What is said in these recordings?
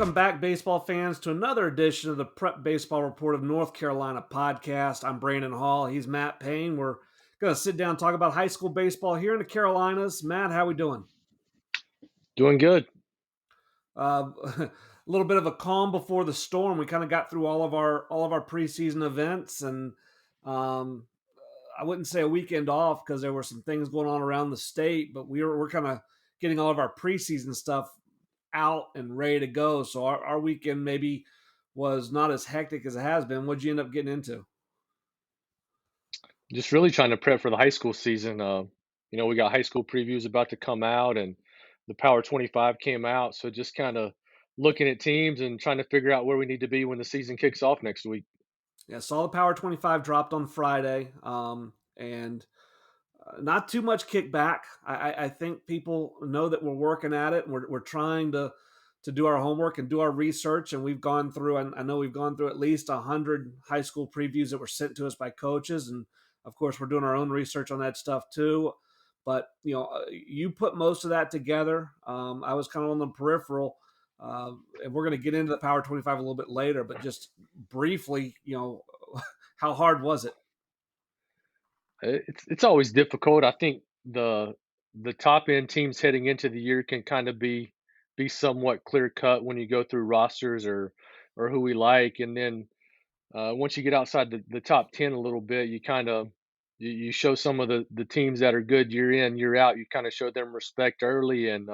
Welcome back, baseball fans, to another edition of the Prep Baseball Report of North Carolina podcast. I'm Brandon Hall. He's Matt Payne. We're going to sit down and talk about high school baseball here in the Carolinas. Matt, how we doing? Doing good. A little bit of a calm before the storm. We kind of got through all of our preseason events, and um, I wouldn't say a weekend off because there were some things going on around the state, but we're kind of getting all of our preseason stuff out and ready to go. So our weekend maybe was not as hectic as it has been. What'd you end up getting into? Just really trying to prep for the high school season. We got high school previews about to come out, and the Power 25 came out. So just kind of looking at teams and trying to figure out where we need to be when the season kicks off next week. Yeah, saw the Power 25 dropped on Friday, and not too much kickback. I think people know that we're working at it. And we're trying to do our homework and do our research. And we've gone through, and I know we've gone through at least 100 high school previews that were sent to us by coaches. And of course, we're doing our own research on that stuff too. But you put most of that together. I was kind of on the peripheral. And we're going to get into the Power 25 a little bit later, but just briefly, how hard was it? It's always difficult. I think the top end teams heading into the year can kind of be somewhat clear cut when you go through rosters or who we like, and then once you get outside the top 10 a little bit, you kind of you show some of the teams that are good year in, year out. You kind of show them respect early and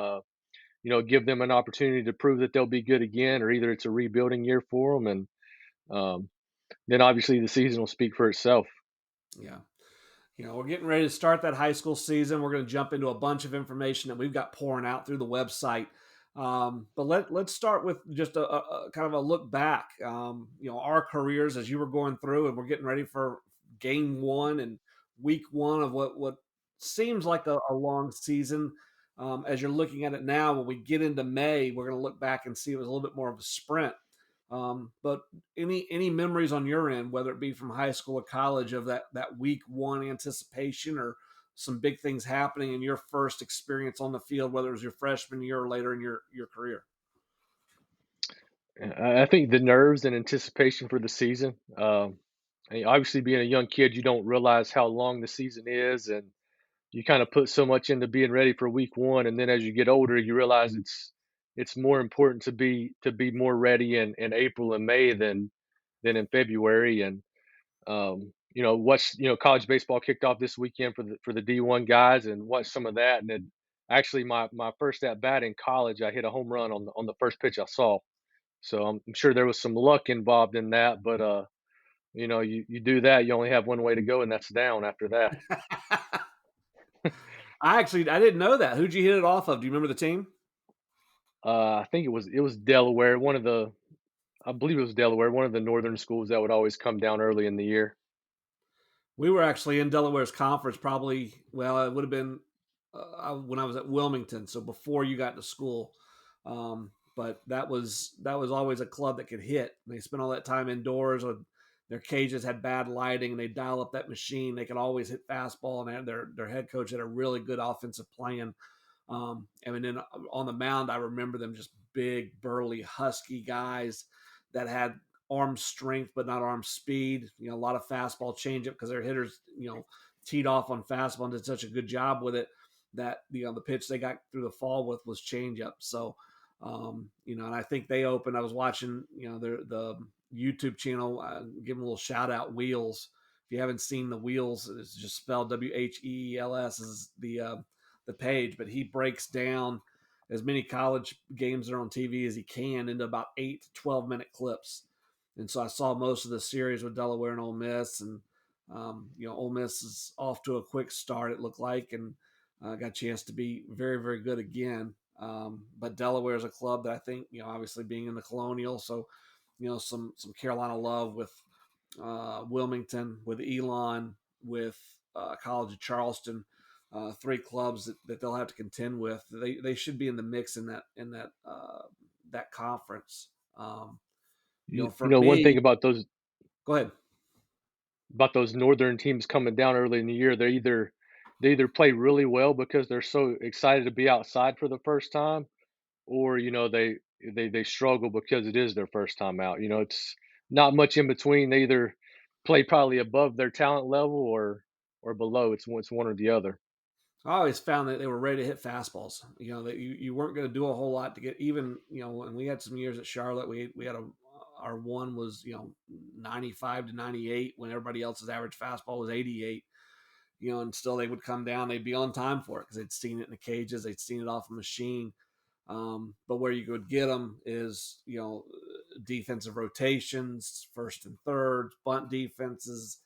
give them an opportunity to prove that they'll be good again, or either it's a rebuilding year for them. And um, then obviously the season will speak for itself. Yeah. We're getting ready to start that high school season. We're going to jump into a bunch of information that we've got pouring out through the website. But let's start with just a kind of a look back. Our careers as you were going through, and we're getting ready for game one and week one of what seems like a long season. As you're looking at it now, when we get into May, we're going to look back and see it was a little bit more of a sprint. But any memories on your end, whether it be from high school or college, of that week one anticipation or some big things happening in your first experience on the field, whether it was your freshman year or later in your career? I think the nerves and anticipation for the season. Obviously, being a young kid, you don't realize how long the season is, and you kind of put so much into being ready for week one, and then as you get older, you realize it's more important to be more ready in April and May than in February. And college baseball kicked off this weekend for the D1 guys, and watched some of that. And then actually, my first at bat in college, I hit a home run on the first pitch I saw. So I'm sure there was some luck involved in that, but you do that, you only have one way to go, and that's down after that. I didn't know that. Who'd you hit it off of? Do you remember the team? I think it was Delaware, I believe it was Delaware, one of the northern schools that would always come down early in the year. We were actually in Delaware's conference, probably. Well, it would have been when I was at Wilmington, so before you got to school. But that was always a club that could hit. They spent all that time indoors. With their cages had bad lighting, and they dial up that machine. They could always hit fastball, and their head coach had a really good offensive plan. And then on the mound, I remember them just big, burly, husky guys that had arm strength but not arm speed. A lot of fastball changeup because their hitters, teed off on fastball and did such a good job with it that the pitch they got through the fall with was changeup. So and I think they opened. I was watching the YouTube channel. Give them a little shout out. Wheels. If you haven't seen the Wheels, it's just spelled WHEELS is the page, but he breaks down as many college games that are on TV as he can into about 8 to 12 minute clips. And so I saw most of the series with Delaware and Ole Miss, and Ole Miss is off to a quick start. It looked like, and got a chance to be very, very good again. But Delaware is a club that I think, obviously being in the Colonial, so some Carolina love with Wilmington, with Elon, with College of Charleston, three clubs that they'll have to contend with. They should be in the mix in that conference. For One thing me, about those go ahead. northern teams coming down early in the year, they either play really well because they're so excited to be outside for the first time, or they struggle because it is their first time out. You know, it's not much in between. They either play probably above their talent level or below. It's one or the other. I always found that they were ready to hit fastballs. You know that you weren't going to do a whole lot to get even. You know, and we had some years at Charlotte. We had a our one was 95 to 98 when everybody else's average fastball was 88. You know, and still they would come down. They'd be on time for it because they'd seen it in the cages. They'd seen it off the machine. But where you would get them is, defensive rotations, first and third, bunt defenses,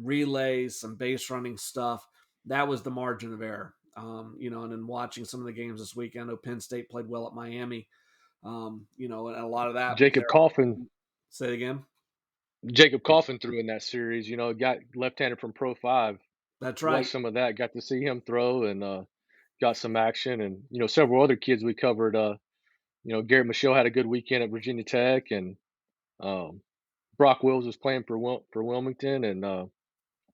relays, some base running stuff. That was the margin of error. And then watching some of the games this weekend, I know Penn State played well at Miami. And a lot of that, Jacob Coffin say it again. Jacob Coffin threw in that series. You know, got left-handed from Pro 5. That's Watched right. some of that. Got to see him throw and got some action. And several other kids we covered. Garrett Michelle had a good weekend at Virginia Tech, and um, Brock Wills was playing for Wilmington, and I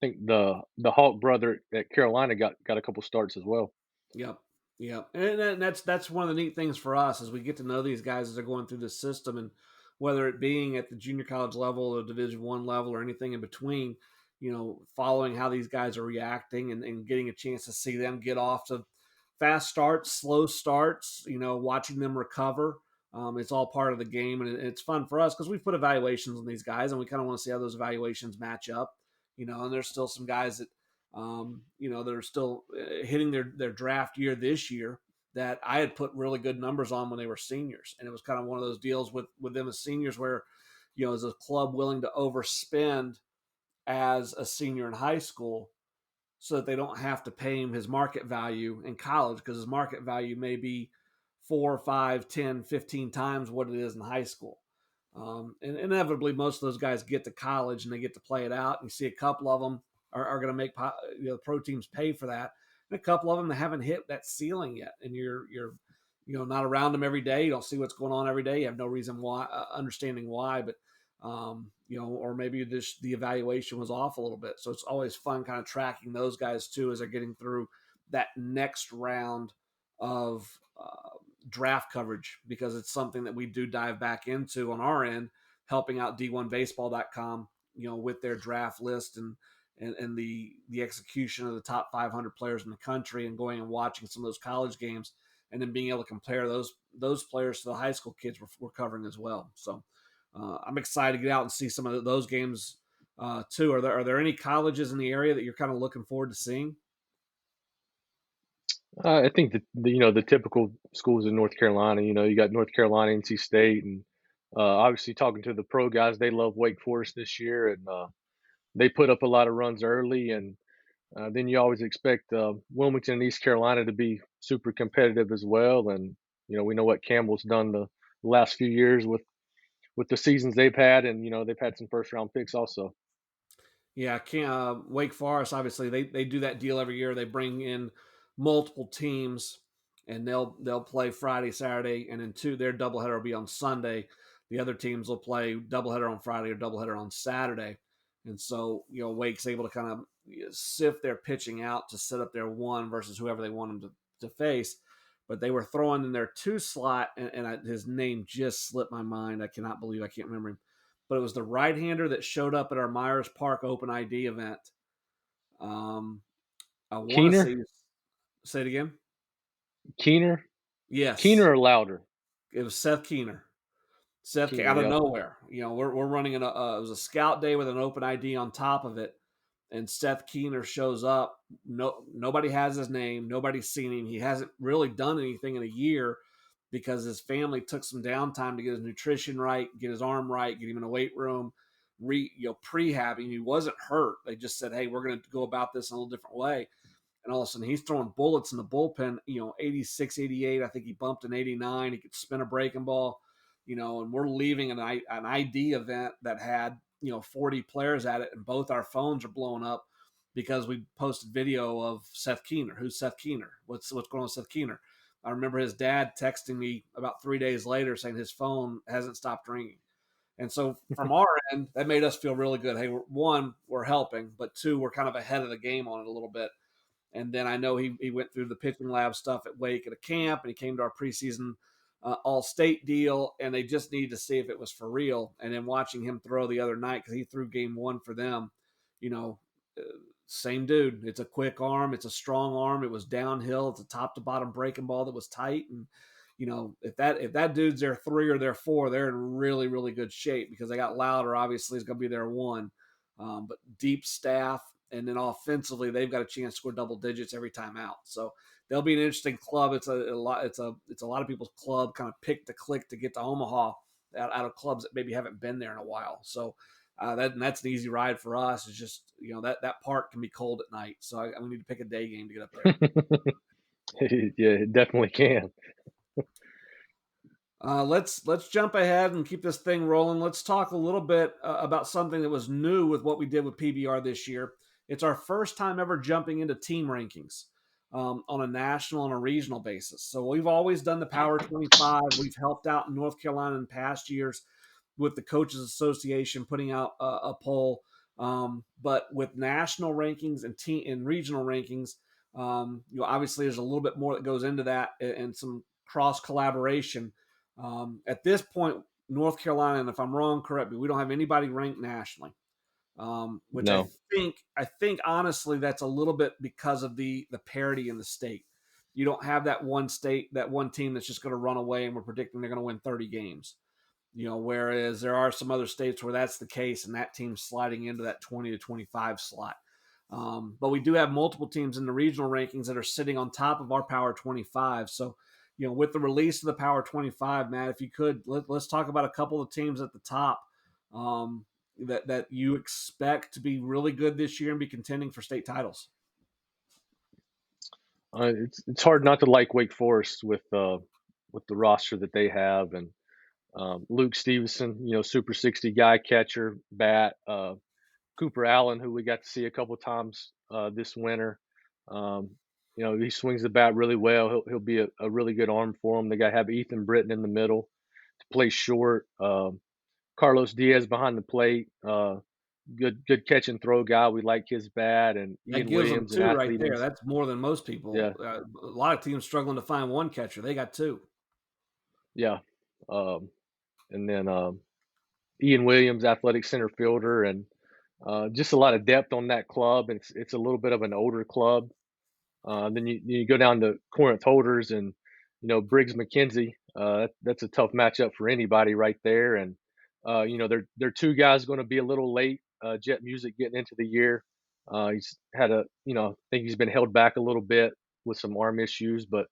think the Hawk brother at Carolina got a couple starts as well. Yep. Yep. And that's one of the neat things for us as we get to know these guys as they're going through the system, and whether it being at the junior college level or Division 1 level or anything in between, following how these guys are reacting and getting a chance to see them get off to fast starts, slow starts, watching them recover. It's all part of the game, and it's fun for us because we've put evaluations on these guys, and we kind of want to see how those evaluations match up. And there's still some guys that that are still hitting their draft year this year that I had put really good numbers on when they were seniors. And it was kind of one of those deals with them as seniors where, as a club willing to overspend as a senior in high school so that they don't have to pay him his market value in college because his market value may be 4, 5, 10, 15 times what it is in high school. And inevitably, most of those guys get to college and they get to play it out. And you see a couple of them are going to make pro teams pay for that, and a couple of them that haven't hit that ceiling yet. And you're not around them every day. You don't see what's going on every day. You have no reason why, understanding why, but or maybe just the evaluation was off a little bit. So it's always fun kind of tracking those guys too as they're getting through that next round of draft coverage because it's something that we do dive back into on our end, helping out D1Baseball.com, with their draft list and the execution of the top 500 players in the country and going and watching some of those college games and then being able to compare those players to the high school kids we're covering as well. So I'm excited to get out and see some of those games too. Are there any colleges in the area that you're kind of looking forward to seeing? I think that the typical schools in North Carolina. You got North Carolina, NC State, and obviously talking to the pro guys, they love Wake Forest this year, and they put up a lot of runs early, and then you always expect Wilmington and East Carolina to be super competitive as well. And we know what Campbell's done the last few years with the seasons they've had, and they've had some first round picks also. Yeah, Wake Forest obviously they do that deal every year. They bring in multiple teams, and they'll play Friday, Saturday, and then their doubleheader will be on Sunday. The other teams will play doubleheader on Friday or doubleheader on Saturday, and so Wake's able to kind of sift their pitching out to set up their one versus whoever they want them to face. But they were throwing in their two slot, and his name just slipped my mind. I cannot believe I can't remember him, but it was the right-hander that showed up at our Myers Park Open ID event. Um, I want to Keener, say it again. Keener, Yes, Keener or Louder? it was Seth Keener. Seth Keener, out of yep. nowhere. We're running it was a scout day with an open ID on top of it, and Seth Keener shows up. Nobody has his name. Nobody's seen him. He hasn't really done anything in a year because his family took some downtime to get his nutrition right, get his arm right, get him in a weight room, prehabbing. He wasn't hurt. They just said, "Hey, we're going to go about this in a little different way." And all of a sudden, he's throwing bullets in the bullpen. 86, 88. I think he bumped an 89. He could spin a breaking ball. And we're leaving an ID event that had 40 players at it, and both our phones are blowing up because we posted video of Seth Keener. Who's Seth Keener? What's going on with Seth Keener? I remember his dad texting me about 3 days later saying his phone hasn't stopped ringing. And so from our end, that made us feel really good. Hey, one, we're helping, but two, we're kind of ahead of the game on it a little bit. And then I know he went through the pitching lab stuff at Wake at a camp, and he came to our preseason all-state deal, and they just needed to see if it was for real. And then watching him throw the other night, because he threw game one for them, you know, uh, same dude. It's a quick arm. It's a strong arm. It was downhill. It's a top to bottom breaking ball that was tight. And if that dude's their three or their four, they're in really really good shape, because they got Louder. Obviously, is going to be their one, but deep staff, and then offensively, they've got a chance to score double digits every time out. So they'll be an interesting club. It's a lot of people's club, kind of pick to click to get to Omaha out of clubs that maybe haven't been there in a while. So that's an easy ride for us. It's just that park can be cold at night, so we need to pick a day game to get up there. Yeah, it definitely can. Let's jump ahead and keep this thing rolling. Let's talk a little bit about something that was new with what we did with PBR this year. It's our first time ever jumping into team rankings on a national and a regional basis. So we've always done the Power 25. We've helped out in North Carolina in past years with the Coaches Association putting out a poll. But with national rankings and team and regional rankings, obviously there's a little bit more that goes into that, and some cross collaboration. At this point, North Carolina, and if I'm wrong, correct me, we don't have anybody ranked nationally. Which I No. think I think honestly that's a little bit because of the parity in the state. You don't have that one state, that one team that's just going to run away, and we're predicting they're going to win 30 games. Whereas there are some other states where that's the case, and that team's sliding into that 20 to 25 slot. But we do have multiple teams in the regional rankings that are sitting on top of our Power 25. So, with the release of the Power 25, Matt, if you could, let's talk about a couple of teams at the top that you expect to be really good this year and be contending for state titles. It's hard not to like Wake Forest with the roster that they have, and Luke Stevenson, Super 60 guy, catcher, bat. Cooper Allen, who we got to see a couple times this winter. Um, he swings the bat really well. He'll be a really good arm for him. They got to have Ethan Britton in the middle to play short. Carlos Diaz behind the plate. Good catch and throw guy. We like his bat, and That Ian gives them Williams, an two right athlete. there. That's more than most Yeah, people. A lot of teams struggling to find one catcher. They got two. yeah. Um, and then Ian Williams, athletic center fielder, and just a lot of depth on that club. It's a little bit of an older club. Then you go down to Corinth Holders and Briggs McKenzie. That's a tough matchup for anybody right there. And they're two guys going to be a little late. Jet Music getting into the year. He's had I think he's been held back a little bit with some arm issues, but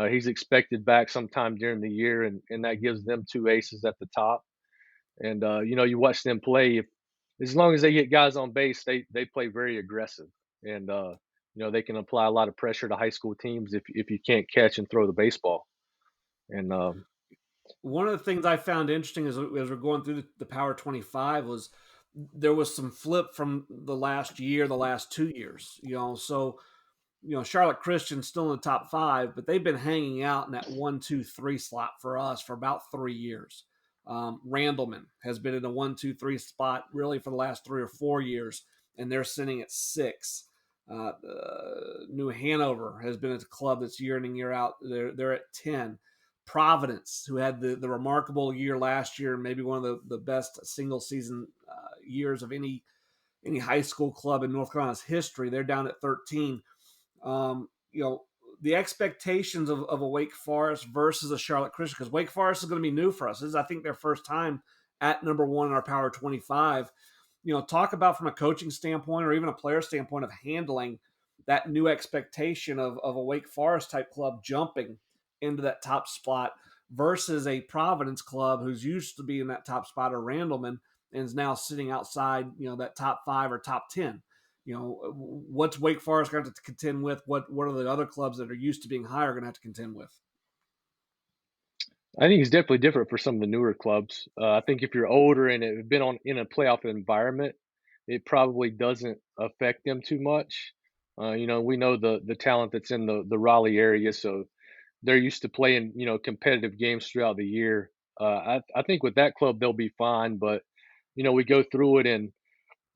he's expected back sometime during the year, and that gives them two aces at the top. And you watch them play. If as long as they get guys on base, they play very aggressive, and they can apply a lot of pressure to high school teams if you can't catch and throw the baseball. And One of the things I found interesting as we're going through the Power 25 was there was some flip from the last year, the last 2 years. So Charlotte Christian's still in the top five, but they've been hanging out in that 1, 2, 3 slot for us for about 3 years. Randleman has been in a 1, 2, 3 spot really for the last 3 or 4 years, and they're sitting at six. New Hanover has been a club that's year in and year out. They're at 10. Providence, who had the remarkable year last year, maybe one of the best single season years of any high school club in North Carolina's history, they're down at 13. um, you know, the expectations of a Wake Forest versus a Charlotte Christian, because Wake Forest is going to be new for us. This is, I think, their first time at number one in our Power 25. Talk about from a coaching standpoint or even a player standpoint of handling that new expectation of a Wake Forest type club jumping into that top spot versus a Providence club who's used to be in that top spot, or Randleman, and is now sitting outside, that top five or top 10. What's Wake Forest going to have to contend with? What are the other clubs that are used to being higher going to have to contend with? I think it's definitely different for some of the newer clubs. I think if you're older and have been on in a playoff environment, it probably doesn't affect them too much. We know the talent that's in the Raleigh area, so they're used to playing competitive games throughout the year. I think with that club they'll be fine, but we go through it, and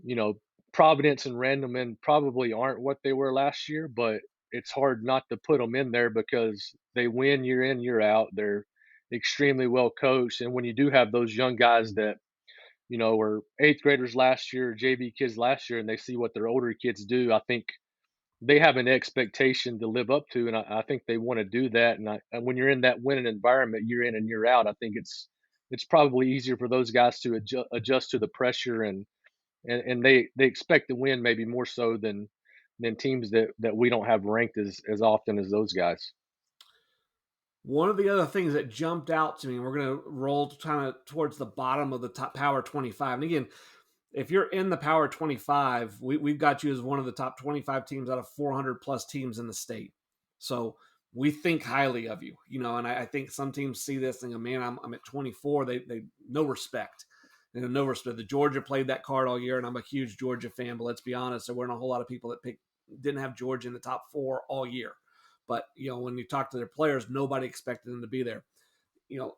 you know Providence and Randleman probably aren't what they were last year, but it's hard not to put them in there because they win year in year out. They're extremely well coached. And when you do have those young guys that were eighth graders last year, JV kids last year, and they see what their older kids do, I think they have an expectation to live up to, and I think they want to do that. And when you're in that winning environment, year in and year out, I think it's probably easier for those guys to adjust to the pressure, and they expect to win maybe more so than teams that we don't have ranked as often as those guys. One of the other things that jumped out to me, and we're going to roll kind of towards the bottom of the top Power 25. And again, if you're in the Power 25, we've got you as one of the top 25 teams out of 400 plus teams in the state. So we think highly of you, and I think some teams see this and go, man, I'm at 24. They no respect. No respect. The Georgia played that card all year, and I'm a huge Georgia fan, but let's be honest, there weren't a whole lot of people that didn't have Georgia in the top four all year. But, when you talk to their players, nobody expected them to be there.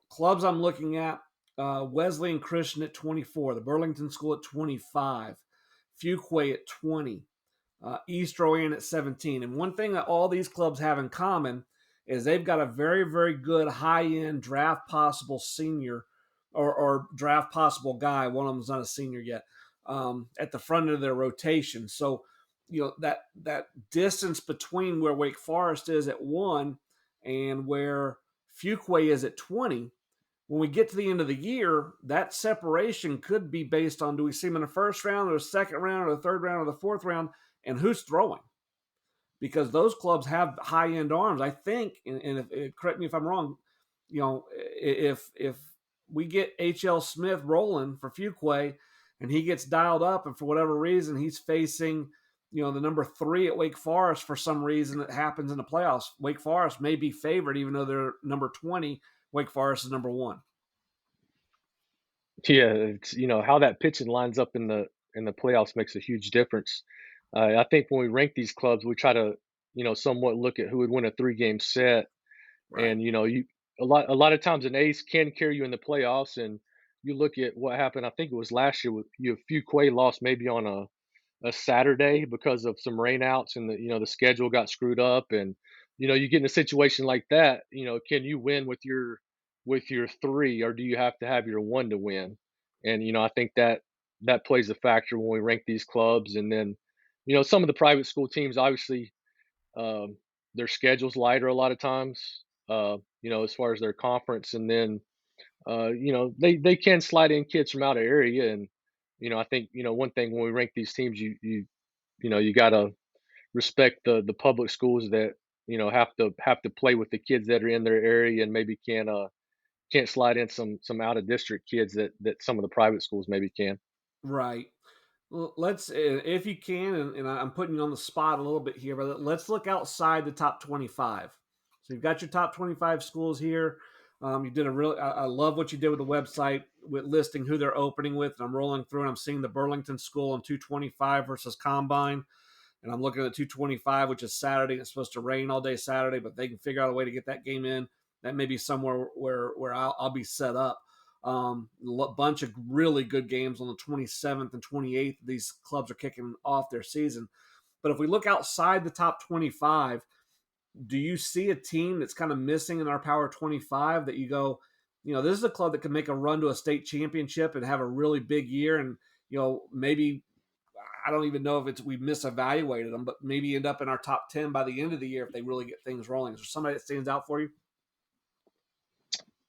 Clubs I'm looking at, Wesley and Christian at 24, the Burlington School at 25, Fuquay at 20, East Rowan at 17. And one thing that all these clubs have in common is they've got a very, very good high-end draft possible senior or draft possible guy. One of them's not a senior yet, at the front of their rotation. So, that distance between where Wake Forest is at 1 and where Fuquay is at 20, when we get to the end of the year, that separation could be based on, do we see them in the first round or the second round or the third round or the fourth round, and who's throwing? Because those clubs have high end arms. I think, and correct me if I'm wrong, if we get H.L. Smith rolling for Fuquay and he gets dialed up, and for whatever reason he's facing the number 3 at Wake Forest for some reason that happens in the playoffs, Wake Forest may be favored even though they're number 20. Wake Forest is number 1. Yeah, it's how that pitching lines up in the playoffs makes a huge difference. I think when we rank these clubs, we try to somewhat look at who would win a 3-game set, Right. and you a lot of times an ace can carry you in the playoffs, and you look at what happened. I think it was last year with Fuquay lost maybe on a Saturday because of some rainouts, and the schedule got screwed up, and you get in a situation like that. Can you win with your 3, or do you have to have your 1 to win? And I think that plays a factor when we rank these clubs. And then some of the private school teams, obviously, their schedule's lighter a lot of times. As far as their conference, and then they can slide in kids from out of area. And I think one thing when we rank these teams, you gotta respect the public schools that have to play with the kids that are in their area, and maybe can't slide in some out of district kids that some of the private schools maybe can. Right. Well, let's, if you can, and I'm putting you on the spot a little bit here, but let's look outside the top 25. So you've got your top 25 schools here. You did a really, I love what you did with the website with listing who they're opening with. And I'm rolling through and I'm seeing the Burlington School on 225 versus Combine. And I'm looking at 225, which is Saturday. It's supposed to rain all day Saturday, but they can figure out a way to get that game in. That may be somewhere where I'll be set up. Bunch of really good games on the 27th and 28th. These clubs are kicking off their season. But if we look outside the top 25, do you see a team that's kind of missing in our Power 25 that you go, this is a club that can make a run to a state championship and have a really big year, and maybe I don't even know if it's we misevaluated them, but maybe end up in our top 10 by the end of the year if they really get things rolling. Is there somebody that stands out for you?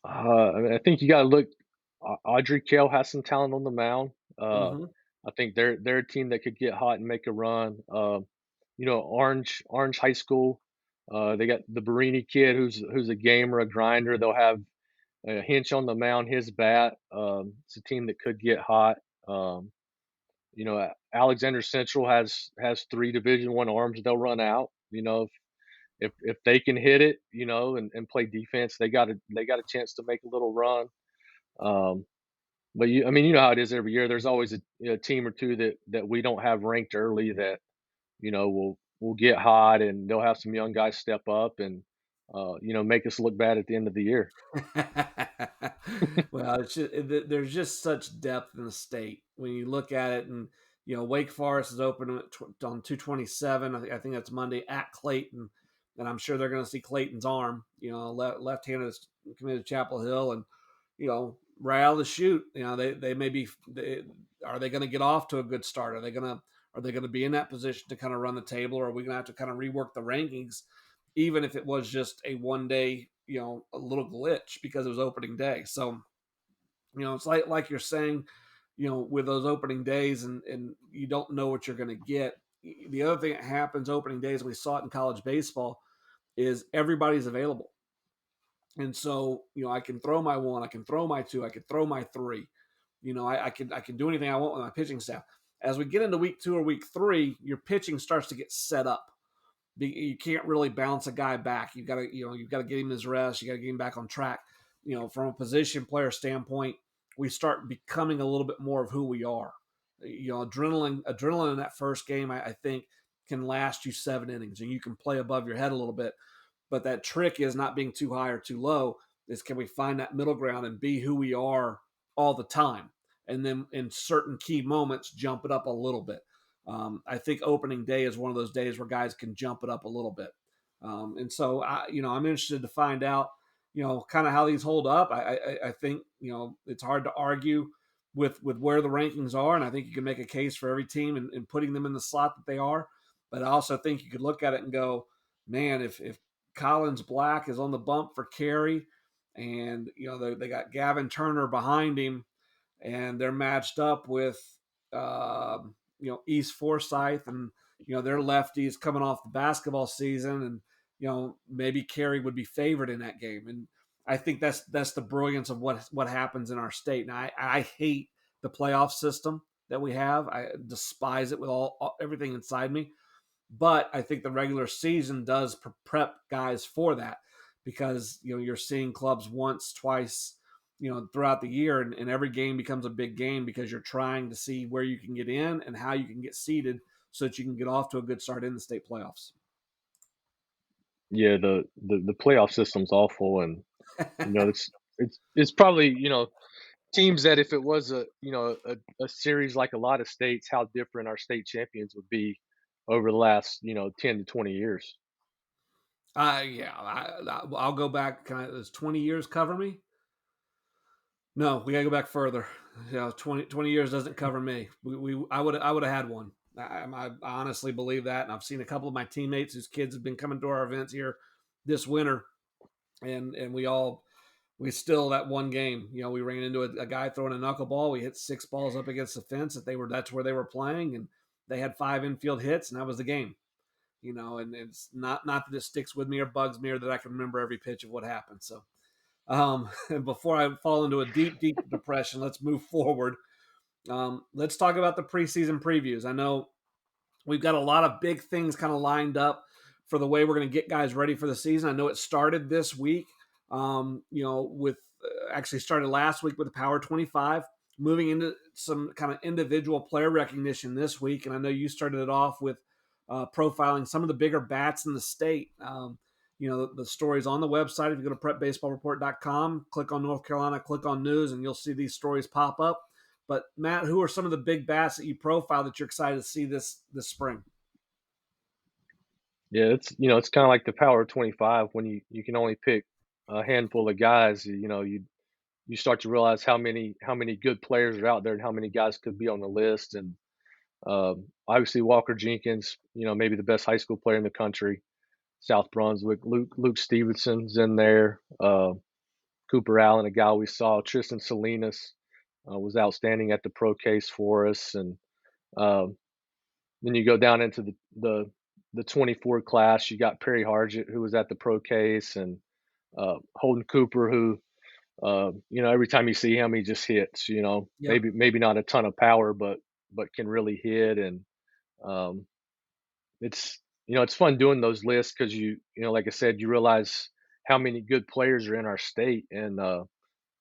I think you got to look. Audrey Kale has some talent on the mound. Mm-hmm. I think they're a team that could get hot and make a run. Orange High School. They got the Barini kid who's a gamer, a grinder. They'll have a Hinch on the mound, his bat. It's a team that could get hot. Alexander Central has 3 Division 1 arms they'll run out. If they can hit it, and play defense, they got a chance to make a little run. Um, but I mean, how it is every year. There's always a team or two that we don't have ranked early that will get hot, and they'll have some young guys step up and make us look bad at the end of the year. Well, there's just such depth in the state when you look at it, and Wake Forest is open on 227. I think that's Monday at Clayton, and I'm sure they're going to see Clayton's arm. Left-handed committed to Chapel Hill, and right out of the chute, they may be. Are they going to get off to a good start? Are they going to be in that position to kind of run the table, or are we going to have to kind of rework the rankings, even if it was just a 1 day, a little glitch because it was opening day? So it's like you're saying, with those opening days, and you don't know what you're going to get. The other thing that happens opening days, we saw it in college baseball, is everybody's available. And so, I can throw my one, I can throw my two, I can throw my three. I can do anything I want with my pitching staff. As we get into week 2 or week 3, your pitching starts to get set up. You can't really bounce a guy back. You've got to get him his rest. You got to get him back on track. From a position player standpoint, we start becoming a little bit more of who we are. Adrenaline in that first game, I think, can last you 7 innings, and you can play above your head a little bit. But that trick is not being too high or too low. Is can we find that middle ground and be who we are all the time, and then in certain key moments jump it up a little bit. I think opening day is one of those days where guys can jump it up a little bit. And so I'm interested to find out, kind of how these hold up. I think, it's hard to argue with where the rankings are. And I think you can make a case for every team and putting them in the slot that they are. But I also think you could look at it and go, man, if Collins Black is on the bump for Carey, and, they got Gavin Turner behind him, and they're matched up with, East Forsyth, and they're lefties coming off the basketball season, and maybe Carey would be favored in that game. And I think that's the brilliance of what happens in our state. And I hate the playoff system that we have. I despise it with everything inside me. But I think the regular season does prep guys for that, because you're seeing clubs once, twice, throughout the year, and every game becomes a big game because you're trying to see where you can get in and how you can get seeded so that you can get off to a good start in the state playoffs. Yeah, the playoff system's awful, and it's probably teams that if it was a series like a lot of states, how different our state champions would be over the last 10 to 20 years. Yeah, I'll go back. Does 20 years cover me? No, we gotta go back further. 20 years doesn't cover me. I would have had one. I honestly believe that, and I've seen a couple of my teammates whose kids have been coming to our events here this winter, and we still, that one game. We ran into a guy throwing a knuckleball. We hit 6 balls up against the fence. That's where they were playing, and they had 5 infield hits, and that was the game. And it's not that it sticks with me or bugs me or that I can remember every pitch of what happened. So, and before I fall into a deep, deep depression, let's move forward. Let's talk about the preseason previews. I know we've got a lot of big things kind of lined up for the way we're going to get guys ready for the season. I know it started this week, with actually started last week with the Power 25, moving into some kind of individual player recognition this week. And I know you started it off with profiling some of the bigger bats in the state. The stories on the website. If you go to prepbaseballreport.com, click on North Carolina, click on news, and you'll see these stories pop up. But Matt, who are some of the big bats that you profile that you're excited to see this spring? Yeah, it's kind of like the Power 25 when you can only pick a handful of guys. You start to realize how many good players are out there and how many guys could be on the list. And obviously Walker Jenkins, maybe the best high school player in the country. South Brunswick, Luke Stevenson's in there. Cooper Allen, a guy we saw. Tristan Salinas was outstanding at the pro case for us. And um, then you go down into the 24 class. You got Perry Hargett, who was at the pro case, and Holden Cooper, who every time you see him, he just hits. Yep. Maybe not a ton of power, but can really hit. And um, it's fun doing those lists because like I said, you realize how many good players are in our state and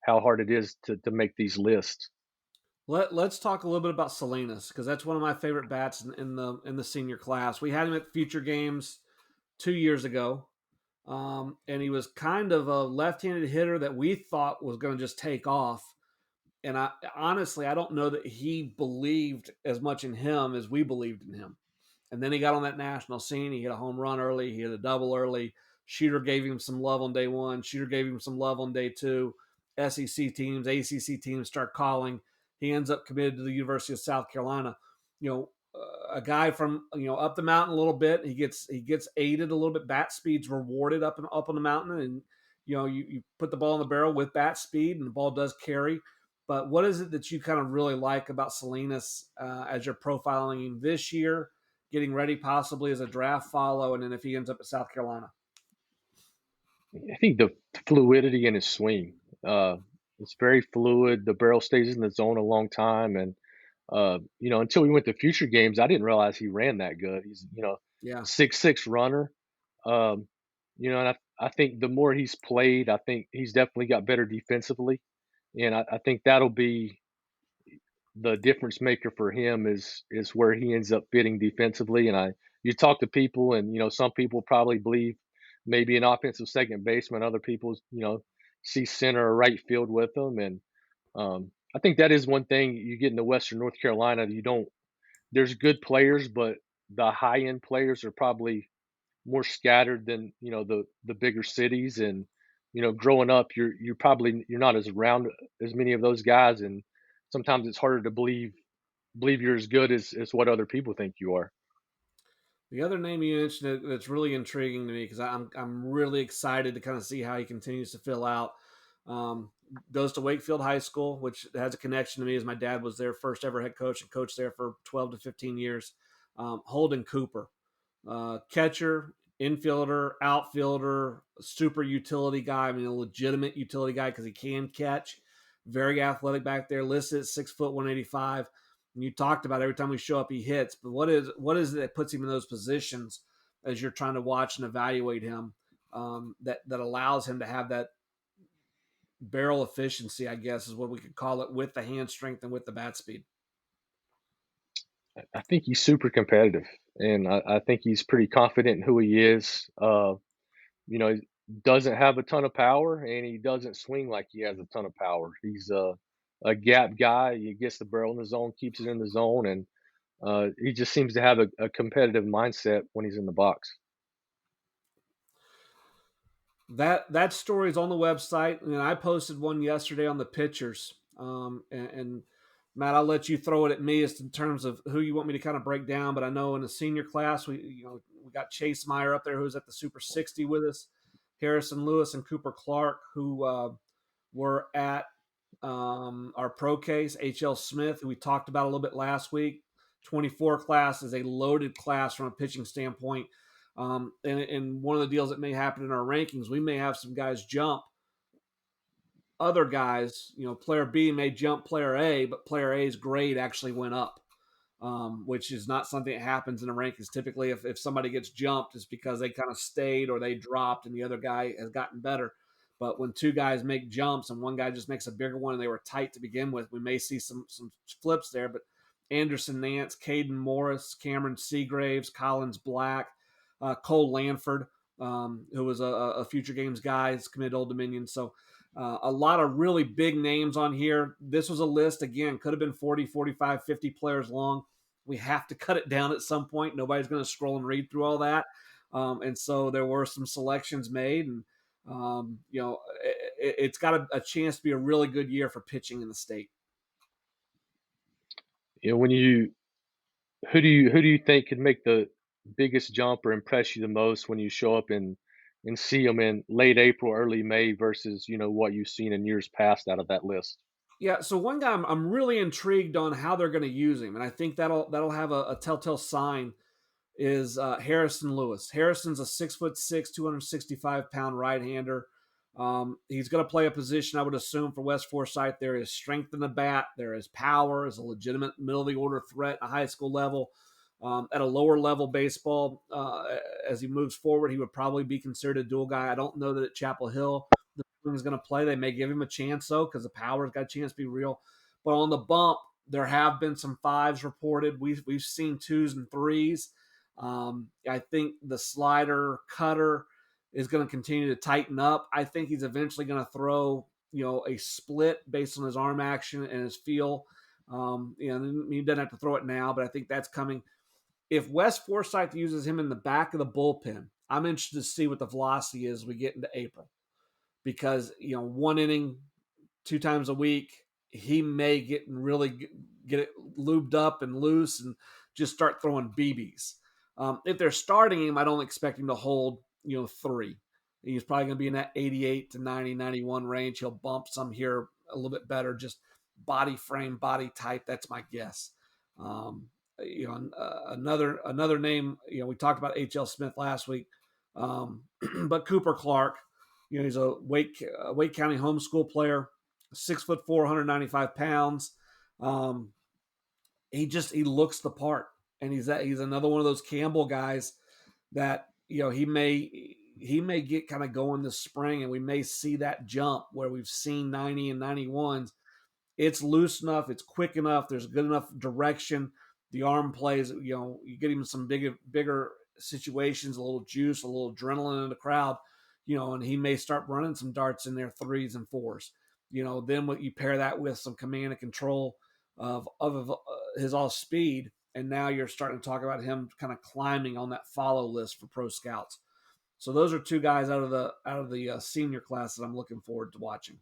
how hard it is to make these lists. Let's talk a little bit about Salinas, because that's one of my favorite bats in the senior class. We had him at Future Games 2 years ago, and he was kind of a left-handed hitter that we thought was going to just take off. And I honestly, I don't know that he believed as much in him as we believed in him. And then he got on that national scene. He hit a home run early. He hit a double early. Shooter gave him some love on day one. Shooter gave him some love on day two. SEC teams, ACC teams start calling. He ends up committed to the University of South Carolina. You know, a guy from up the mountain a little bit. He gets aided a little bit. Bat speed's rewarded up on the mountain, and you put the ball in the barrel with bat speed, and the ball does carry. But what is it that you kind of really like about Salinas as you're profiling him this year, getting ready possibly as a draft follow, and then if he ends up at South Carolina? I think the fluidity in his swing. It's very fluid. The barrel stays in the zone a long time, and until we went to future games, I didn't realize he ran that good. He's 6'6" Yeah. runner. Um, and I think the more he's played, I think he's definitely got better defensively, and I think that'll be the difference maker for him is where he ends up fitting defensively. And you talk to people, and some people probably believe maybe an offensive second baseman. Other people, see center or right field with them, and I think that is one thing you get into Western North Carolina. You don't. There's good players, but the high end players are probably more scattered than the bigger cities. And growing up, you're not as around as many of those guys, and sometimes it's harder to believe you're as good as what other people think you are. The other name you mentioned that's really intriguing to me because I'm really excited to kind of see how he continues to fill out. Um, Goes to Wakefield High School, which has a connection to me as my dad was their first ever head coach and coached there for 12 to 15 years. Holden Cooper, catcher, infielder, outfielder, super utility guy. I mean, a legitimate utility guy because he can catch. Very athletic back there, listed at 6 foot 185. And you talked about every time we show up, he hits. But what is it that puts him in those positions as you're trying to watch and evaluate him that allows him to have that barrel efficiency, I guess is what we could call it, with the hand strength and with the bat speed? I think he's super competitive, and I think he's pretty confident in who he is. He doesn't have a ton of power, and he doesn't swing like he has a ton of power. He's a gap guy. He gets the barrel in the zone, keeps it in the zone, and he just seems to have a competitive mindset when he's in the box. That story is on the website, and I posted one yesterday on the pitchers. And Matt, I'll let you throw it at me as in terms of who you want me to kind of break down. But I know in the senior class, we got Chase Meyer up there, who's at the Super 60 with us, Harrison Lewis and Cooper Clark, who were at our pro case. HL Smith, who we talked about a little bit last week. 24 class is a loaded class from a pitching standpoint. And one of the deals that may happen in our rankings, we may have some guys jump other guys. Player B may jump player A, but player A's grade actually went up, which is not something that happens in the rankings. Typically, if somebody gets jumped, it's because they kind of stayed or they dropped and the other guy has gotten better. But when two guys make jumps and one guy just makes a bigger one and they were tight to begin with, we may see some flips there. But Anderson Nance, Caden Morris, Cameron Seagraves, Collins Black, Cole Lanford, who was a future games guy, is committed to Old Dominion. So a lot of really big names on here. This was a list, again, could have been 40, 45, 50 players long. We have to cut it down at some point. Nobody's going to scroll and read through all that. And so there were some selections made. And, it's got a chance to be a really good year for pitching in the state. When you who do you think could make the biggest jump or impress you the most when you show up and see them in late April, early May versus what you've seen in years past out of that list? Yeah, so one guy I'm really intrigued on how they're going to use him, and I think that'll have a telltale sign is Harrison Lewis. Harrison's a 6'6", 265-pound right-hander. He's going to play a position, I would assume, for West Forsyth. There is strength in the bat. There is power. Is a legitimate middle-of-the-order threat at a high school level. At a lower level baseball, as he moves forward, he would probably be considered a dual guy. I don't know that at Chapel Hill the swing is going to play. They may give him a chance, though, because the power's got a chance to be real. But on the bump, there have been some fives reported. We've seen twos and threes. I think the slider cutter is going to continue to tighten up. I think he's eventually going to throw, a split based on his arm action and his feel. He doesn't have to throw it now, but I think that's coming. if Wes Forsythe uses him in the back of the bullpen, I'm interested to see what the velocity is as we get into April, because one inning 2 times a week, he may get it lubed up and loose and just start throwing BBs. If they're starting him, I don't expect him to hold 3. He's probably going to be in that 88 to 90, 91 range. He'll bump some here a little bit better, just body frame, body type. That's my guess. Um, another name. We talked about H.L. Smith last week, but Cooper Clark. He's a Wake County homeschool player, 6'4", 195 pounds. He looks the part, and he's another one of those Campbell guys that he may get kind of going this spring, and we may see that jump where we've seen 90 and 91s. It's loose enough, it's quick enough, there's good enough direction. The arm plays, you get him some bigger situations, a little juice, a little adrenaline in the crowd, and he may start running some darts in there, 3s and 4s. Then what you pair that with some command and control of his all speed, and now you're starting to talk about him kind of climbing on that follow list for pro scouts. So those are two guys out of the senior class that I'm looking forward to watching.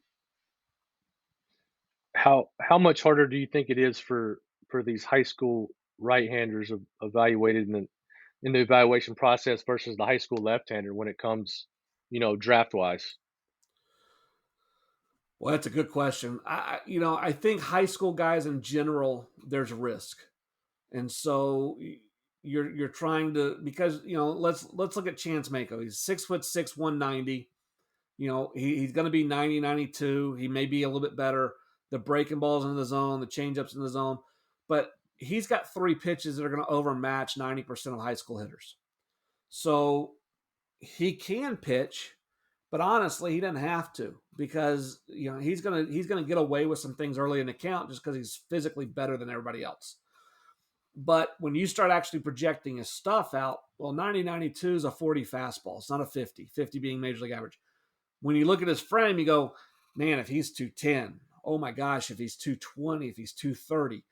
How much harder do you think it is for these high school right-handers evaluated in the evaluation process versus the high school left-hander when it comes, draft wise? Well, that's a good question. I think high school guys in general, there's risk, and so you're trying to, because let's look at Chance Mako. He's 6'6", 190. He's going to be 90, 92. He may be a little bit better. The breaking balls in the zone, the changeups in the zone, but he's got 3 pitches that are going to overmatch 90% of high school hitters. So he can pitch, but honestly, he doesn't have to, because he's gonna get away with some things early in the count just because he's physically better than everybody else. But when you start actually projecting his stuff out, well, 90-92 is a 40 fastball. It's not a 50 being major league average. When you look at his frame, you go, man, if he's 210, oh my gosh, if he's 220, if he's 230.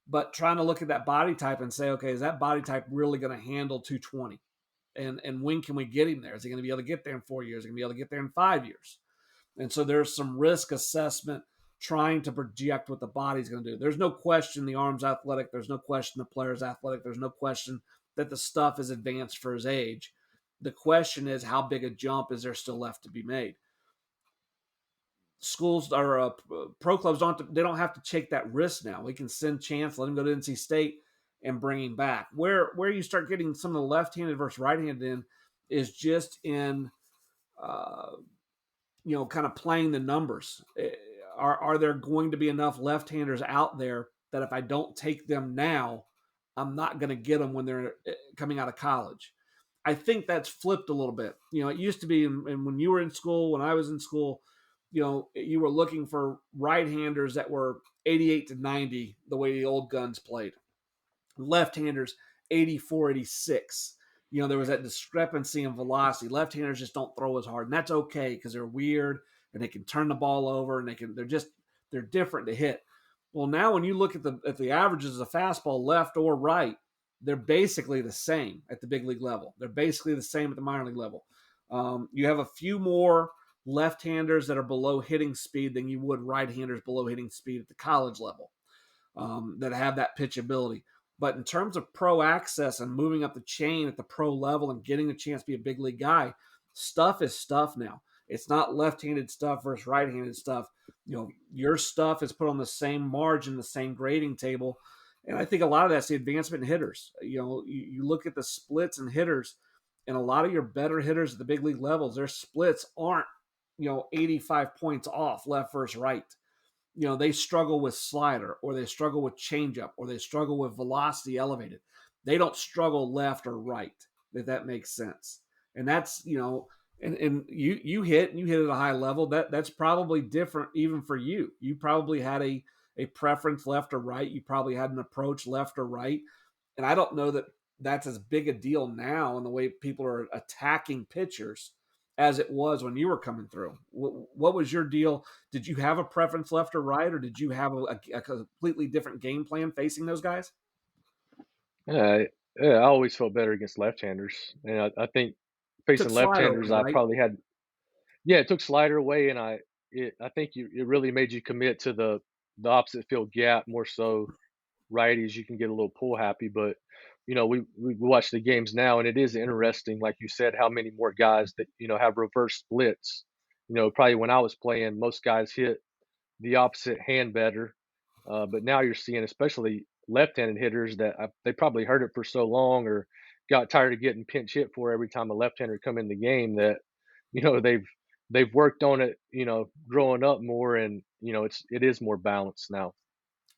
But trying to look at that body type and say, okay, is that body type really going to handle 220? And when can we get him there? Is he going to be able to get there in 4 years? Is he going to be able to get there in 5 years? And so there's some risk assessment trying to project what the body's going to do. There's no question the arm's athletic. There's no question the player's athletic. There's no question that the stuff is advanced for his age. The question is, how big a jump is there still left to be made? Schools or pro clubs don't have to take that risk now. We can send Chance, let him go to NC State, and bring him back. Where you start getting some of the left-handed versus right-handed in is just in kind of playing the numbers. Are there going to be enough left-handers out there that if I don't take them now, I'm not going to get them when they're coming out of college? I think that's flipped a little bit. It used to be, and when you were in school, when I was in school, you were looking for right-handers that were 88 to 90, the way the old guns played. Left-handers, 84, 86. There was that discrepancy in velocity. Left-handers just don't throw as hard, and that's okay because they're weird and they can turn the ball over, and they're different to hit. Well, now when you look at the averages of the fastball, left or right, they're basically the same at the big league level. They're basically the same at the minor league level. You have a few more left-handers that are below hitting speed than you would right-handers below hitting speed at the college level, that have that pitchability. But in terms of pro access and moving up the chain at the pro level and getting a chance to be a big league guy, stuff is stuff now. It's not left-handed stuff versus right-handed stuff. Your stuff is put on the same margin, the same grading table. And I think a lot of that's the advancement in hitters. You look at the splits in hitters, and a lot of your better hitters at the big league levels, their splits aren't 85 points off left versus right. They struggle with slider, or they struggle with changeup, or they struggle with velocity elevated. They don't struggle left or right, if that makes sense. And that's, and you hit at a high level. That's probably different even for you. You probably had a preference left or right. You probably had an approach left or right. And I don't know that that's as big a deal now in the way people are attacking pitchers as it was when you were coming through. What was your deal? Did you have a preference left or right, or did you have a completely different game plan facing those guys? Yeah, I always felt better against left-handers, and I think Took facing slider away, left-handers, I right? probably had yeah, it took slider away, and I think it really made you commit to the opposite field gap more so. Righties, you can get a little pull happy, but we watch the games now, and it is interesting, like you said, how many more guys that have reverse splits. Probably when I was playing, most guys hit the opposite hand better. But now you're seeing, especially left-handed hitters, that they probably heard it for so long or got tired of getting pinch hit for every time a left-hander come in the game that they've worked on it, growing up more, and it is more balanced now.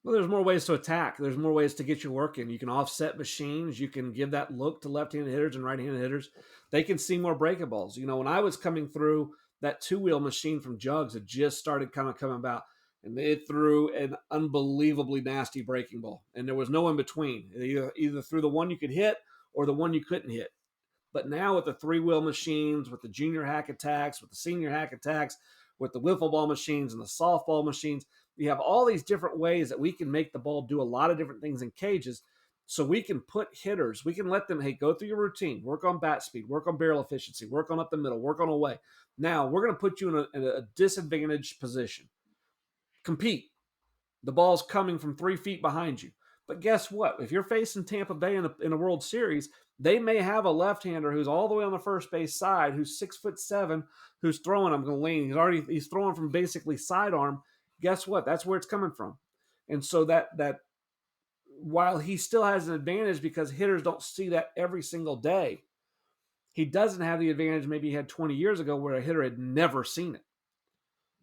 Well, there's more ways to attack. There's more ways to get your work in. You can offset machines. You can give that look to left-handed hitters and right-handed hitters. They can see more breaking balls. When I was coming through, that two-wheel machine from Jugs had just started kind of coming about, and it threw an unbelievably nasty breaking ball, and there was no in between. It either threw the one you could hit or the one you couldn't hit. But now with the three-wheel machines, with the junior hack attacks, with the senior hack attacks, with the wiffle ball machines and the softball machines, we have all these different ways that we can make the ball do a lot of different things in cages. So we can put hitters, we can let them, hey, go through your routine, work on bat speed, work on barrel efficiency, work on up the middle, work on away. Now we're going to put you in a disadvantaged position. Compete. The ball's coming from 3 feet behind you. But guess what? If you're facing Tampa Bay in a World Series, they may have a left-hander who's all the way on the first base side, who's 6'7", who's throwing. I'm going to lean. He's throwing from basically sidearm. Guess what? That's where it's coming from. And so that while he still has an advantage because hitters don't see that every single day, he doesn't have the advantage maybe he had 20 years ago where a hitter had never seen it.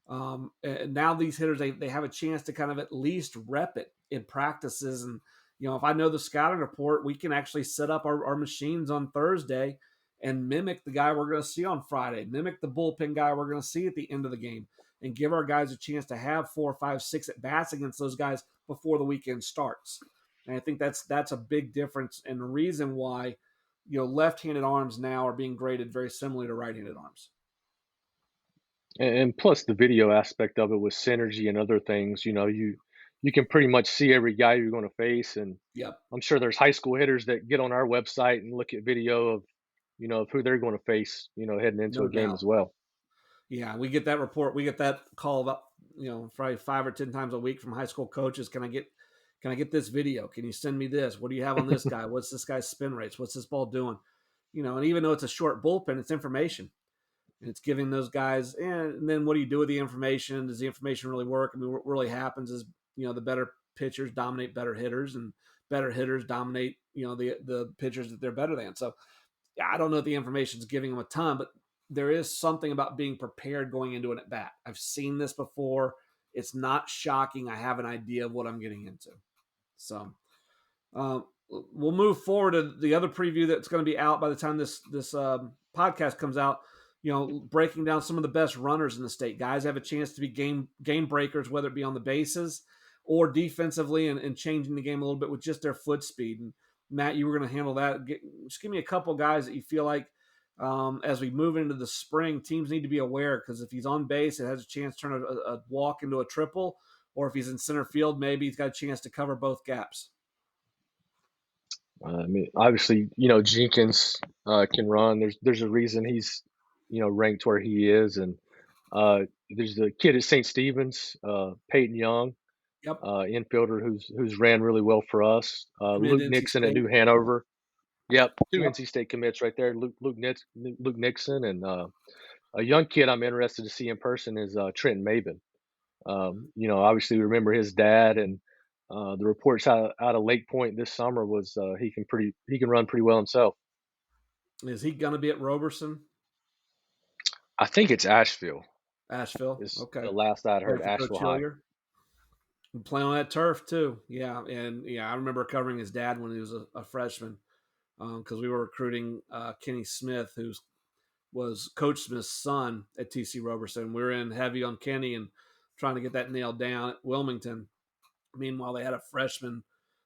And now these hitters, they have a chance to kind of at least rep it in practices. And, if I know the scouting report, we can actually set up our machines on Thursday and mimic the guy we're going to see on Friday, mimic the bullpen guy we're going to see at the end of the game, and give our guys a chance to have 4, 5, 6 at bats against those guys before the weekend starts. And I think that's a big difference and the reason why, left-handed arms now are being graded very similarly to right-handed arms. And plus the video aspect of it with synergy and other things, you can pretty much see every guy you're going to face, and Yep. I'm sure there's high school hitters that get on our website and look at video of who they're going to face, heading into No a game doubt. as well. Yeah, we get that report. We get that call about probably 5 or 10 times a week from high school coaches. Can I get this video? Can you send me this? What do you have on this guy? What's this guy's spin rates? What's this ball doing? And even though it's a short bullpen, it's information. And it's giving those guys. And then what do you do with the information? Does the information really work? I mean, what really happens is the better pitchers dominate better hitters, and better hitters dominate the pitchers that they're better than. So yeah, I don't know if the information is giving them a ton, but there is something about being prepared going into an at bat. I've seen this before. It's not shocking. I have an idea of what I'm getting into. So we'll move forward to the other preview that's going to be out by the time this podcast comes out. Breaking down some of the best runners in the state. Guys have a chance to be game breakers, whether it be on the bases or defensively, and changing the game a little bit with just their foot speed. And Matt, you were going to handle that. Just give me a couple guys that you feel like as we move into the spring, teams need to be aware, because if he's on base, it has a chance to turn a walk into a triple, or if he's in center field, maybe he's got a chance to cover both gaps. I mean, obviously, Jenkins can run. There's a reason he's ranked where he is, and there's the kid at St. Stephen's, Peyton Young, Yep, infielder who's ran really well for us. committed Luke to NC Nixon at State. New Hanover. Yep, two Yep. NC State commits right there. Luke Nixon, and a young kid I'm interested to see in person is Trenton Maben. Obviously, we remember his dad, and the reports out of Lake Point this summer was he can run pretty well himself. Is he going to be at Roberson, I think it's Asheville Asheville? is Okay. the last I'd Playing heard. for Asheville Coach High. Hillier. Playing on that turf too. Yeah, and yeah, I remember covering his dad when he was a freshman, because we were recruiting Kenny Smith, was Coach Smith's son at TC Roberson. We were in heavy on Kenny and trying to get that nailed down at Wilmington. Meanwhile, they had a freshman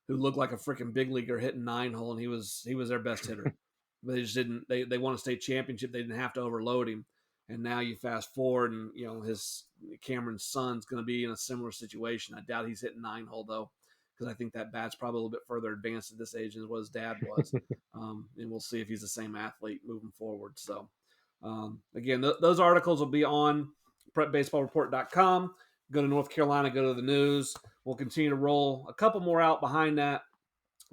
who looked like a freaking big leaguer hitting 9-hole, and he was their best hitter. But they just didn't. They won a state championship. They didn't have to overload him. And now you fast forward, and his Cameron's son's going to be in a similar situation. I doubt he's hitting 9-hole though, because I think that bat's probably a little bit further advanced at this age than what his dad was. And we'll see if he's the same athlete moving forward. So, again, those articles will be on prepbaseballreport.com. Go to North Carolina, go to the news. We'll continue to roll a couple more out behind that.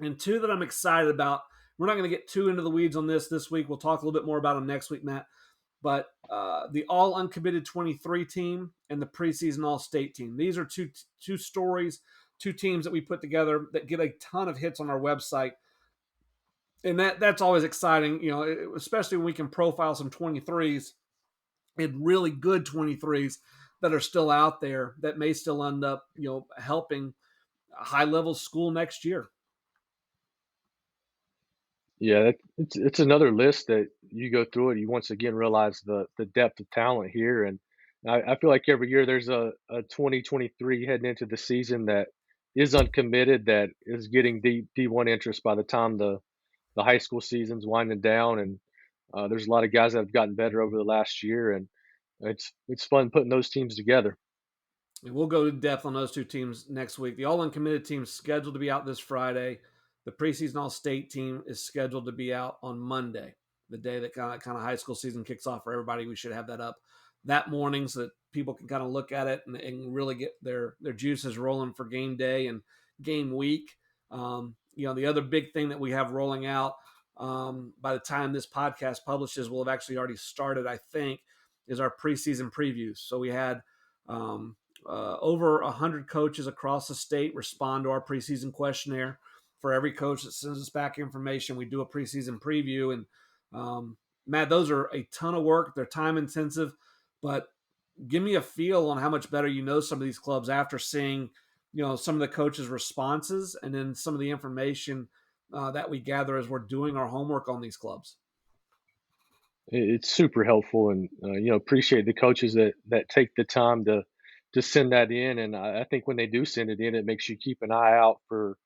And two that I'm excited about. We're not going to get too into the weeds on this week. We'll talk a little bit more about them next week, Matt. But the all uncommitted 23 team and the preseason all state team. These are two stories, two teams that we put together that get a ton of hits on our website. And that's always exciting, especially when we can profile some 23s and really good 23s that are still out there that may still end up, helping a high level school next year. Yeah, it's another list that you go through it, you once again realize the depth of talent here, and I feel like every year there's a 2023 heading into the season that is uncommitted, that is getting D1 interest by the time the high school season's winding down, and there's a lot of guys that have gotten better over the last year, and it's fun putting those teams together. And we'll go to depth on those two teams next week. The all uncommitted team is scheduled to be out this Friday. The preseason all state team is scheduled to be out on Monday, the day that kind of high school season kicks off for everybody. We should have that up that morning so that people can kind of look at it and really get their juices rolling for game day and game week. The other big thing that we have rolling out, by the time this podcast publishes, will have actually already started, I think, is our preseason previews. So we had over 100 coaches across the state respond to our preseason questionnaire. For every coach that sends us back information, we do a preseason preview. And Matt, those are a ton of work. They're time intensive, but give me a feel on how much better some of these clubs after seeing some of the coaches' responses and then some of the information that we gather as we're doing our homework on these clubs. It's super helpful, and appreciate the coaches that take the time to send that in. And I think when they do send it in, it makes you keep an eye out for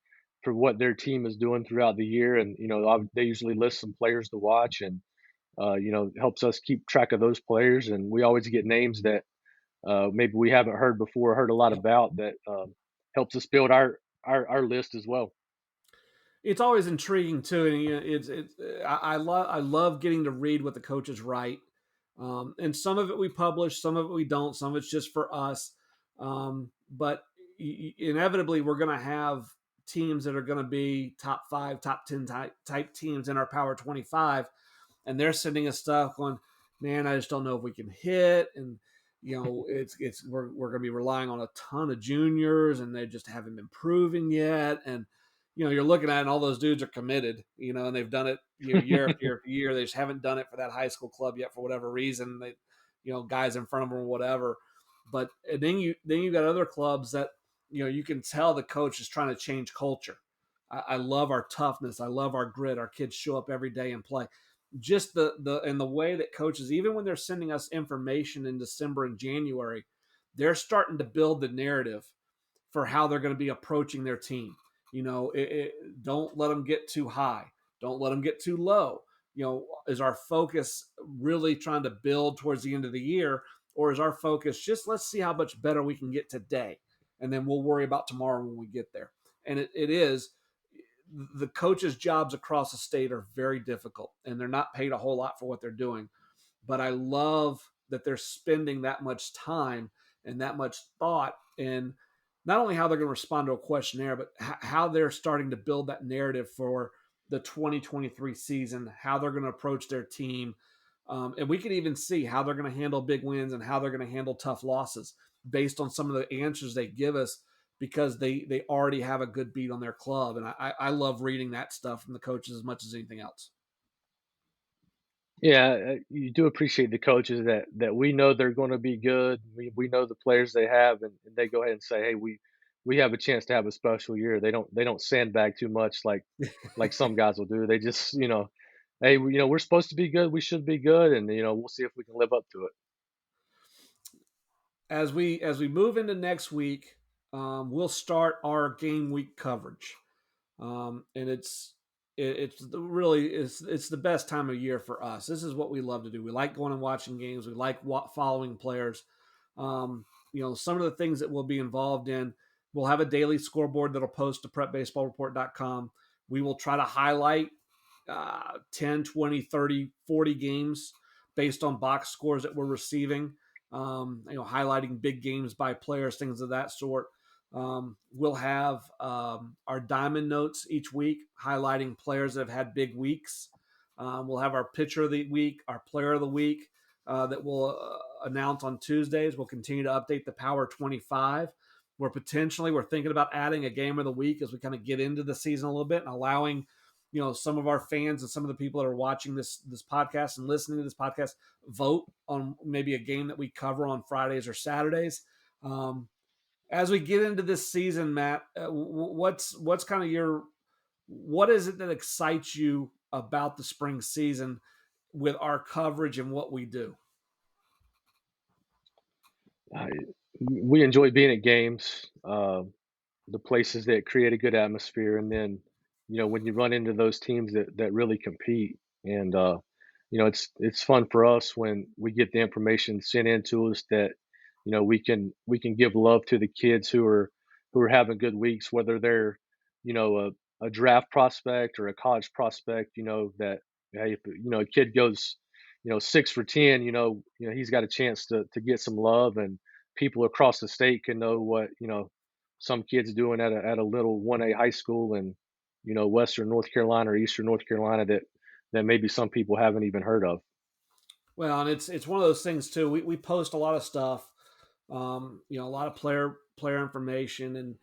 what their team is doing throughout the year. And they usually list some players to watch, and helps us keep track of those players. And we always get names that maybe we haven't heard before, heard a lot about, that helps us build our list as well. It's always intriguing too, and it's I love getting to read what the coaches write, and some of it we publish, some of it we don't, some of it's just for us. But inevitably, we're going to have teams that are going to be top 5, top 10 type teams in our Power 25, and they're sending us stuff going, man, I just don't know if we can hit, and we're going to be relying on a ton of juniors, and they just haven't been proving yet, and you're looking at it and all those dudes are committed, and they've done it year after year after year. They just haven't done it for that high school club yet for whatever reason. They, guys in front of them or whatever. But and then you got other clubs that you can tell the coach is trying to change culture. I love our toughness. I love our grit. Our kids show up every day and play. Just the way that coaches, even when they're sending us information in December and January, they're starting to build the narrative for how they're going to be approaching their team. Don't let them get too high. Don't let them get too low. Is our focus really trying to build towards the end of the year, or is our focus just let's see how much better we can get today, and then we'll worry about tomorrow when we get there? And it is the coaches' jobs across the state are very difficult, and they're not paid a whole lot for what they're doing. But I love that they're spending that much time and that much thought in not only how they're going to respond to a questionnaire, but how they're starting to build that narrative for the 2023 season, how they're going to approach their team. And we can even see how they're going to handle big wins and how they're going to handle tough losses based on some of the answers they give us, because they already have a good beat on their club. And I love reading that stuff from the coaches as much as anything else. Yeah, you do appreciate the coaches that we know they're going to be good. We know the players they have, and they go ahead and say, "Hey, we have a chance to have a special year." They don't sandbag too much like some guys will do. They just "Hey, we're supposed to be good. We should be good, and we'll see if we can live up to it." As we move into next week, we'll start our game week coverage, and it's the best time of year for us. This is what we love to do. We like going and watching games. We like following players. Some of the things that we'll be involved in. We'll have a daily scoreboard that'll post to prepbaseballreport.com. We will try to highlight 10, 20, 30, 40 games based on box scores that we're receiving, highlighting big games by players, things of that sort. We'll have our diamond notes each week highlighting players that have had big weeks. We'll have our pitcher of the week, our player of the week that we'll announce on Tuesdays. We'll continue to update the Power 25. We're thinking about adding a game of the week as we kind of get into the season a little bit and allowing some of our fans and some of the people that are watching this podcast and listening to this podcast vote on maybe a game that we cover on Fridays or Saturdays. As we get into this season, Matt, what's kind of what is it that excites you about the spring season with our coverage and what we do? I, we enjoy being at games. The places that create a good atmosphere, and then when you run into those teams that really compete, and it's fun for us when we get the information sent in to us that we can give love to the kids who are having good weeks, whether they're a draft prospect or a college prospect. That, hey, if a kid goes 6 for 10, he's got a chance to get some love, and people across the state can know what some kids doing at a little 1A high school in Western North Carolina or Eastern North Carolina that maybe some people haven't even heard of. Well, and it's one of those things too. We post a lot of stuff, a lot of player information, and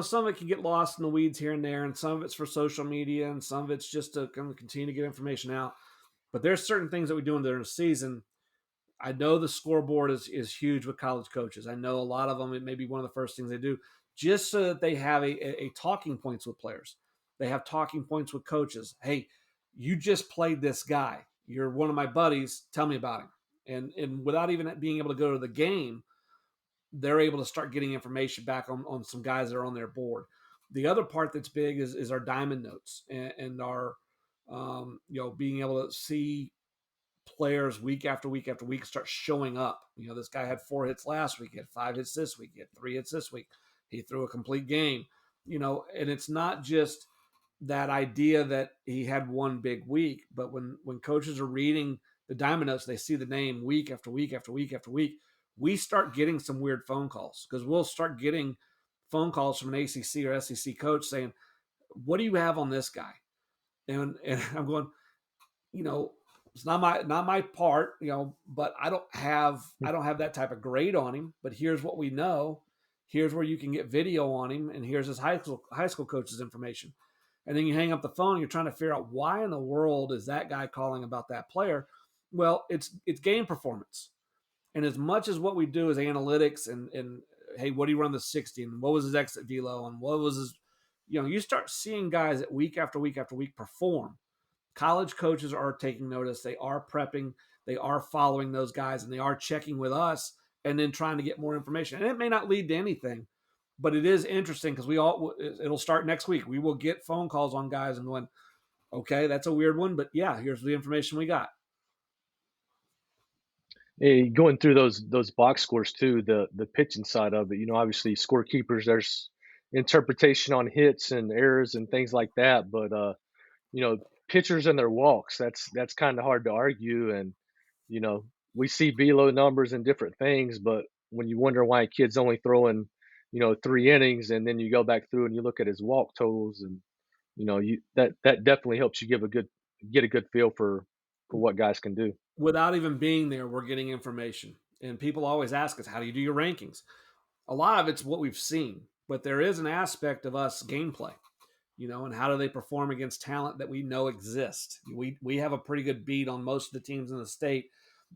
some of it can get lost in the weeds here and there, and some of it's for social media, and some of it's just to kind of continue to get information out. But there's certain things that we do during the season. I know the scoreboard is huge with college coaches. I know a lot of them, it may be one of the first things they do just so that they have a talking points with players. They have talking points with coaches. Hey, you just played this guy. You're one of my buddies. Tell me about him. And without even being able to go to the game, they're able to start getting information back on some guys that are on their board. The other part that's big is our diamond notes and our being able to see players week after week after week start showing up. This guy had 4 hits last week, he had 5 hits this week, he had 3 hits this week, he threw a complete game. And it's not just that idea that he had one big week, but when coaches are reading the diamond notes, they see the name week after week after week after week. We start getting some weird phone calls because we'll start getting phone calls from an ACC or SEC coach saying, "What do you have on this guy?" And I'm going, it's not my part, but I don't have that type of grade on him. But here's what we know. Here's where you can get video on him, and here's his high school coach's information. And then you hang up the phone, and you're trying to figure out why in the world is that guy calling about that player. Well, it's game performance. And as much as what we do is analytics and hey, what did he run the 60 and what was his exit velo and what was his, you start seeing guys that week after week after week perform. College coaches are taking notice. They are prepping. They are following those guys, and they are checking with us and then trying to get more information. And it may not lead to anything, but it is interesting because it'll start next week. We will get phone calls on guys and going, okay, that's a weird one, but yeah, here's the information we got. Hey, going through those box scores too, the pitching side of it, obviously scorekeepers, there's interpretation on hits and errors and things like that, but pitchers and their walks, that's kind of hard to argue. And you know, we see velo numbers and different things, but when you wonder why a kid's only throwing 3 innings, and then you go back through and you look at his walk totals, and you that definitely helps you get a good feel for what guys can do. Without even being there, we're getting information. And people always ask us, how do you do your rankings? A lot of it's what we've seen, but there is an aspect of us gameplay, and how do they perform against talent that we know exists. We have a pretty good beat on most of the teams in the state,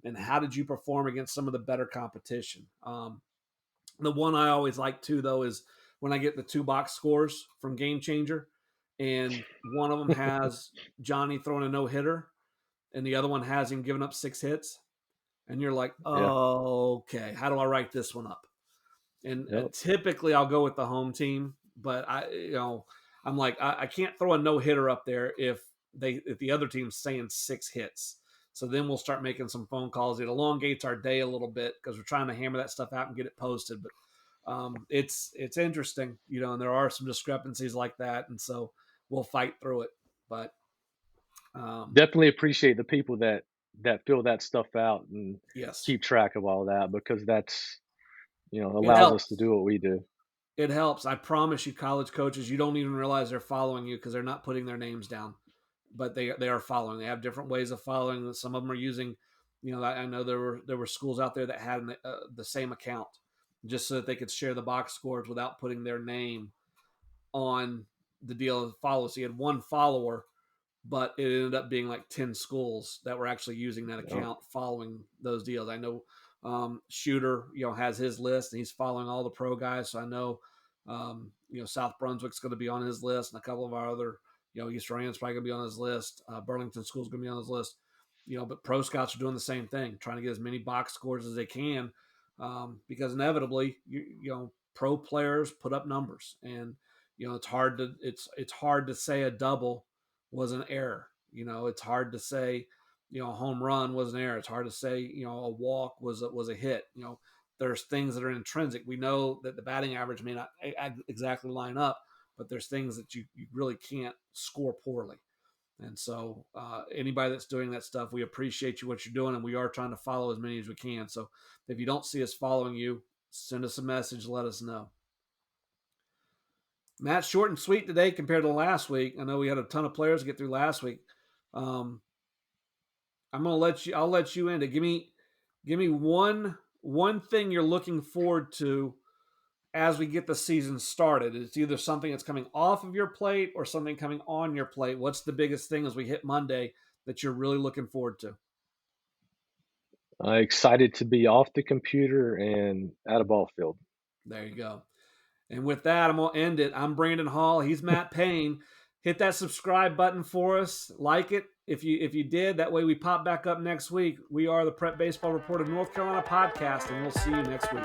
and how did you perform against some of the better competition? The one I always like too, though, is when I get the 2 box scores from Game Changer, and one of them has Johnny throwing a no hitter, and the other one has him giving up 6 hits, and you're like, Yeah. oh, okay, how do I write this one up? And Yep. typically I'll go with the home team, but I'm like, I can't throw a no hitter up there if the other team's saying 6 hits. So then we'll start making some phone calls. It elongates our day a little bit because we're trying to hammer that stuff out and get it posted. But it's interesting, and there are some discrepancies like that, and so we'll fight through it. But um, Definitely appreciate the people that fill that stuff out and yes, keep track of all that because that's it allows us to helps. do what we do. It helps. I promise you, college coaches, you don't even realize they're following you because they're not putting their names down, but they are following. They have different ways of following. Some of them are using, I know there were schools out there that had the same account just so that they could share the box scores without putting their name on the deal of follow. So you had one follower, but it ended up being like 10 schools that were actually using that Oh, account following those deals. I know Shooter, has his list and he's following all the pro guys. So I know, South Brunswick's going to be on his list and a couple of our other, East Rand's probably going to be on his list. Burlington School's going to be on his list, but pro scouts are doing the same thing, trying to get as many box scores as they can because inevitably, pro players put up numbers and, it's hard to say a double was an error. It's hard to say, a home run was an error. It's hard to say, a walk was a hit. There's things that are intrinsic. We know that the batting average may not exactly line up, but there's things that you really can't score poorly. And so, anybody that's doing that stuff, we appreciate you what you're doing, and we are trying to follow as many as we can. So, if you don't see us following you, send us a message, let us know. Matt, short and sweet today compared to last week. I know we had a ton of players to get through last week. Um, I'm gonna let you. I'll let you into. Give me one thing you're looking forward to as we get the season started. It's either something that's coming off of your plate or something coming on your plate. What's the biggest thing as we hit Monday that you're really looking forward to? excited to be off the computer and at a ball field. There you go. And with that, I'm going to end it. I'm Brandon Hall. He's Matt Payne. Hit that subscribe button for us. Like it if you did. That way we pop back up next week. We are the Prep Baseball Report of North Carolina podcast, and we'll see you next week.